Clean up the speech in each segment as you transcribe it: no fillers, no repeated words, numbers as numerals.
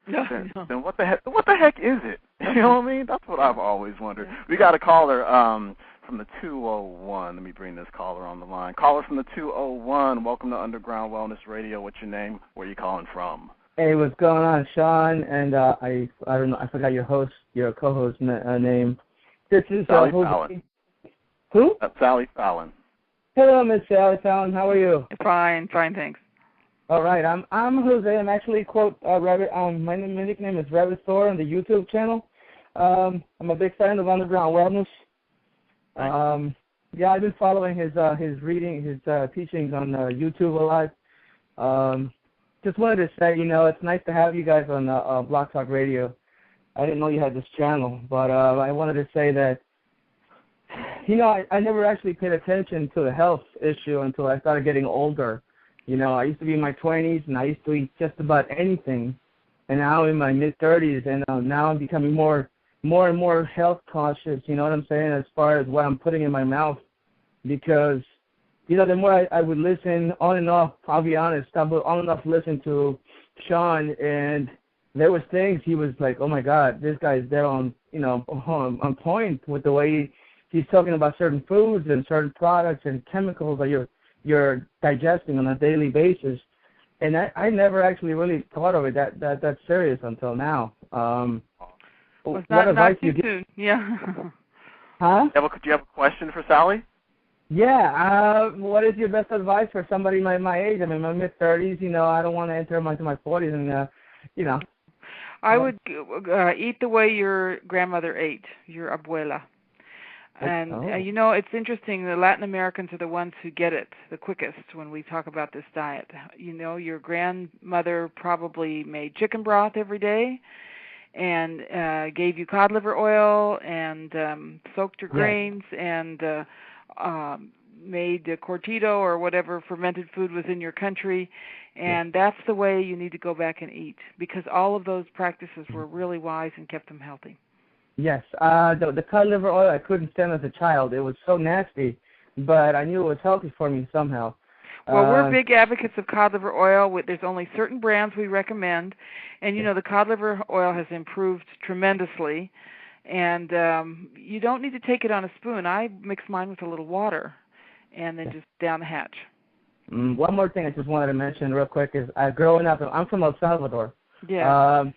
then what the heck is it? You know what I mean? That's what I've always wondered. We got a caller from the 201. Let me bring this caller on the line. Caller from the 201. Welcome to Underground Wellness Radio. What's your name? Where are you calling from? Hey, what's going on, Sean? And I don't know, I forgot your co-host name. This is Sally Jose. Fallon. Who? Sally Fallon. Hello, Miss Sally Fallon. How are you? Fine, thanks. All right, I'm Jose. I'm actually my nickname is Rabbit Thor on the YouTube channel. I'm a big fan of Underground Wellness. Yeah, I've been following his teachings on YouTube a lot. Just wanted to say, it's nice to have you guys on Block Talk Radio. I didn't know you had this channel, but I wanted to say that, I never actually paid attention to the health issue until I started getting older. I used to be in my 20s, and I used to eat just about anything. And now I'm in my mid-30s, and now I'm becoming more and more health cautious, you know what I'm saying, as far as what I'm putting in my mouth. Because, the more I would listen on and off, I'll be honest, I would on and off listen to Sean, and there was things he was like, oh, my God, this guy's there on point with the way he's talking about certain foods and certain products and chemicals that you're digesting on a daily basis. And I never actually really thought of it that serious until now. Well, it's not too soon. Yeah. Huh? Do you have a question for Sally? Yeah. What is your best advice for somebody my age? I'm in my mid-30s. I don't want to enter into my 40s, and I would eat the way your grandmother ate, your abuela. And, it's interesting, the Latin Americans are the ones who get it the quickest when we talk about this diet. Your grandmother probably made chicken broth every day and gave you cod liver oil and soaked your grains and made cortado or whatever fermented food was in your country. And that's the way you need to go back and eat, because all of those practices were really wise and kept them healthy. Yes, the cod liver oil I couldn't stand as a child. It was so nasty, but I knew it was healthy for me somehow. Well, we're big advocates of cod liver oil. There's only certain brands we recommend, and the cod liver oil has improved tremendously, and you don't need to take it on a spoon. I mix mine with a little water, and then just down the hatch. One more thing I just wanted to mention real quick is growing up, I'm from El Salvador. Yeah.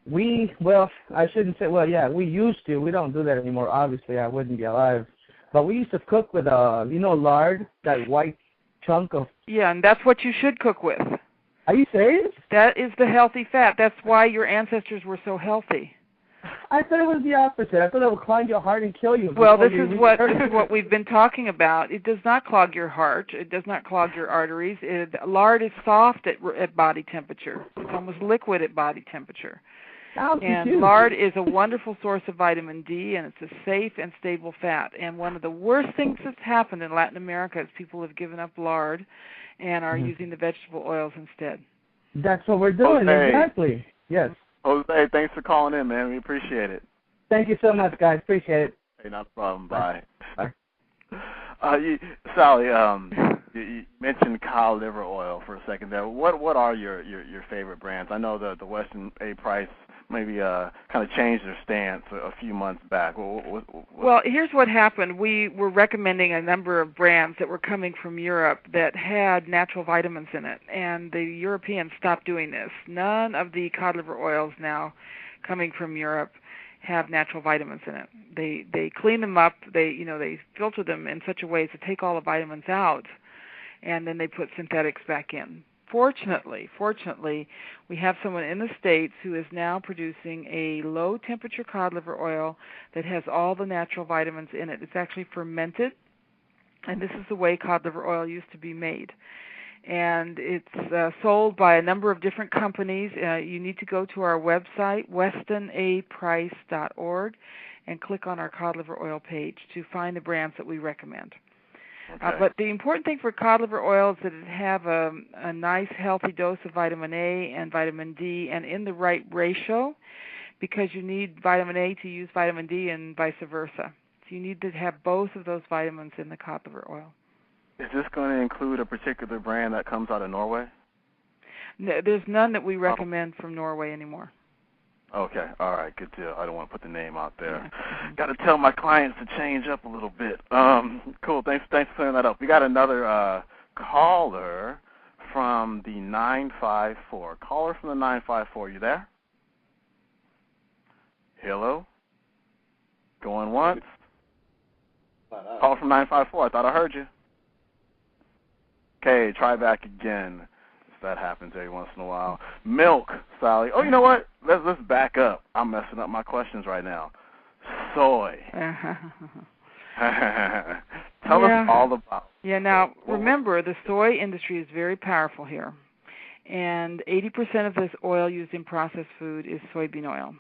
We used to. We don't do that anymore. Obviously, I wouldn't be alive. But we used to cook with, lard, that white chunk of... Yeah, and that's what you should cook with. Are you serious? That is the healthy fat. That's why your ancestors were so healthy. I thought it was the opposite. I thought it would clog your heart and kill you. Well, this is what we've been talking about. It does not clog your heart. It does not clog your arteries. Lard is soft at body temperature. It's almost liquid at body temperature. And lard is a wonderful source of vitamin D, and it's a safe and stable fat. And one of the worst things that's happened in Latin America is people have given up lard and are using the vegetable oils instead. That's what we're doing, exactly. Yes. Jose, thanks for calling in, man. We appreciate it. Thank you so much, guys. Appreciate it. Hey, not a problem. Bye. Bye. Sally, you mentioned cod liver oil for a second there. What are your favorite brands? I know the Western A Price maybe kind of changed their stance a few months back. Well, here's what happened. We were recommending a number of brands that were coming from Europe that had natural vitamins in it, and the Europeans stopped doing this. None of the cod liver oils now coming from Europe have natural vitamins in it. They clean them up. They filter them in such a way to take all the vitamins out, and then they put synthetics back in. Fortunately, we have someone in the States who is now producing a low-temperature cod liver oil that has all the natural vitamins in it. It's actually fermented, and this is the way cod liver oil used to be made. And it's sold by a number of different companies. You need to go to our website, westonaprice.org, and click on our cod liver oil page to find the brands that we recommend. Okay. But the important thing for cod liver oil is that it have a nice, healthy dose of vitamin A and vitamin D, and in the right ratio, because you need vitamin A to use vitamin D and vice versa. So you need to have both of those vitamins in the cod liver oil. Is this going to include a particular brand that comes out of Norway? No, there's none that we recommend from Norway anymore. Okay, all right, good deal. I don't want to put the name out there. Yeah. Got to tell my clients to change up a little bit. Cool, thanks for clearing that up. We got another caller from the 954. Caller from the 954, you there? Hello? Going once? Call from 954. I thought I heard you. Okay, try back again. That happens every once in a while. Milk, Sally. Oh, you know what? Let's back up. I'm messing up my questions right now. Soy. Tell us all about. Yeah. Now remember, the soy industry is very powerful here, and 80% of this oil used in processed food is soybean oil.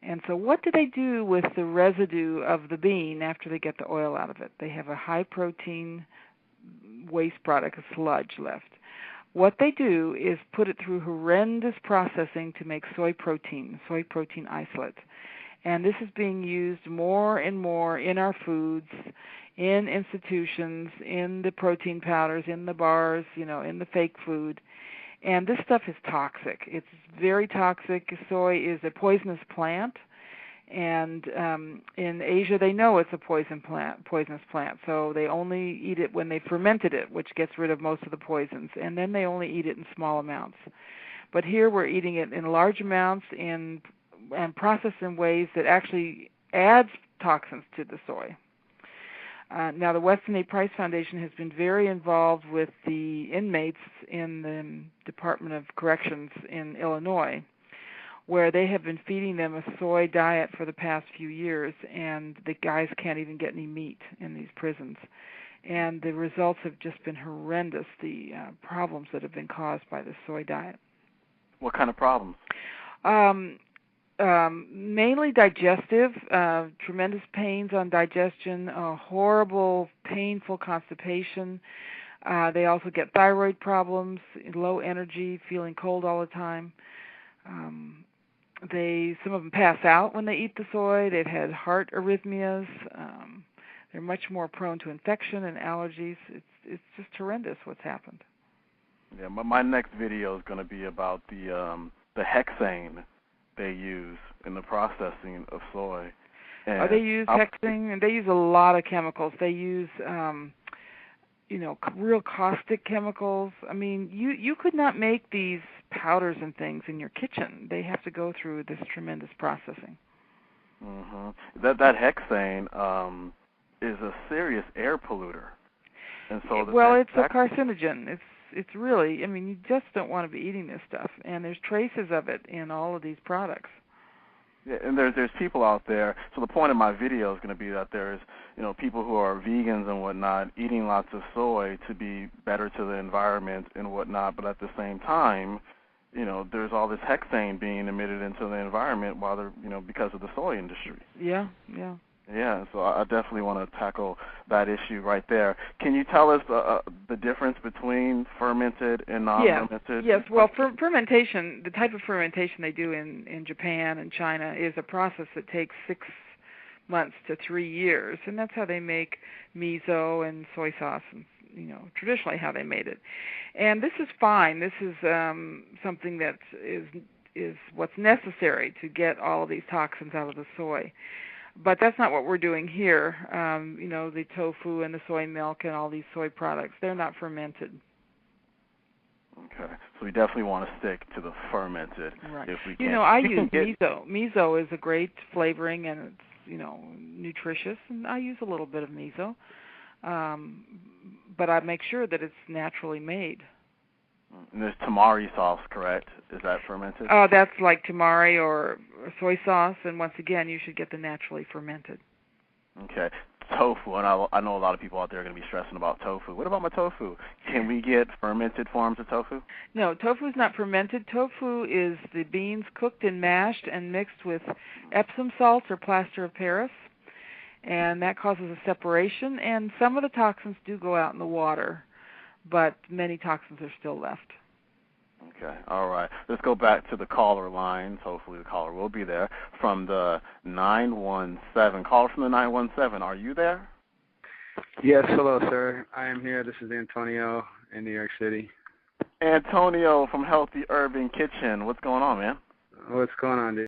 And so, what do they do with the residue of the bean after they get the oil out of it? They have a high protein waste product, a sludge left. What they do is put it through horrendous processing to make soy protein isolate. And this is being used more and more in our foods, in institutions, in the protein powders, in the bars, in the fake food. And this stuff is toxic. It's very toxic. Soy is a poisonous plant. And in Asia, they know it's a poisonous plant, so they only eat it when they fermented it, which gets rid of most of the poisons, and then they only eat it in small amounts. But here we're eating it in large amounts and processed in ways that actually adds toxins to the soy. Now, the Weston A. Price Foundation has been very involved with the inmates in the Department of Corrections in Illinois, where they have been feeding them a soy diet for the past few years, and the guys can't even get any meat in these prisons. And the results have just been horrendous, the problems that have been caused by the soy diet. What kind of problems? Mainly digestive, tremendous pains on digestion, horrible, painful constipation. They also get thyroid problems, low energy, feeling cold all the time. Some of them pass out when they eat the soy. They've had heart arrhythmias. They're much more prone to infection and allergies. It's just horrendous what's happened. Yeah, my next video is going to be about the hexane they use in the processing of soy. And they use hexane, and they use a lot of chemicals. They use real caustic chemicals. I mean, you could not make these powders and things in your kitchen. They have to go through this tremendous processing. Mm-hmm. That hexane is a serious air polluter, and so it's a carcinogen. It's really, I mean, you just don't want to be eating this stuff, and there's traces of it in all of these products. Yeah, and there's people out there. So the point of my video is going to be that there's people who are vegans and whatnot eating lots of soy to be better to the environment and whatnot, but at the same time, there's all this hexane being emitted into the environment while they're because of the soy industry. Yeah. Yeah, so I definitely want to tackle that issue right there. Can you tell us the difference between fermented and non-fermented? Yes. Well, fermentation, the type of fermentation they do in Japan and China is a process that takes 6 months to 3 years, and that's how they make miso and soy sauce, and traditionally how they made it. And this is fine. This is something that is what's necessary to get all of these toxins out of the soy. But that's not what we're doing here. The tofu and the soy milk and all these soy products, they're not fermented. Okay. So we definitely want to stick to the fermented if we can. I use miso. Miso is a great flavoring, and it's, nutritious, and I use a little bit of miso. But I make sure that it's naturally made. And there's tamari sauce, correct? Is that fermented? Oh, that's like tamari or soy sauce, and once again, you should get the naturally fermented. Okay. Tofu, and I know a lot of people out there are going to be stressing about tofu. What about my tofu? Can we get fermented forms of tofu? No, tofu is not fermented. Tofu is the beans cooked and mashed and mixed with Epsom salts or plaster of Paris, and that causes a separation, and some of the toxins do go out in the water, but many toxins are still left. Okay, all right. Let's go back to the caller lines. Hopefully the caller will be there. From the 917. Caller from the 917. Are you there? Yes, hello, sir. I am here. This is Antonio in New York City. Antonio from Healthy Urban Kitchen. What's going on, man? What's going on, dude?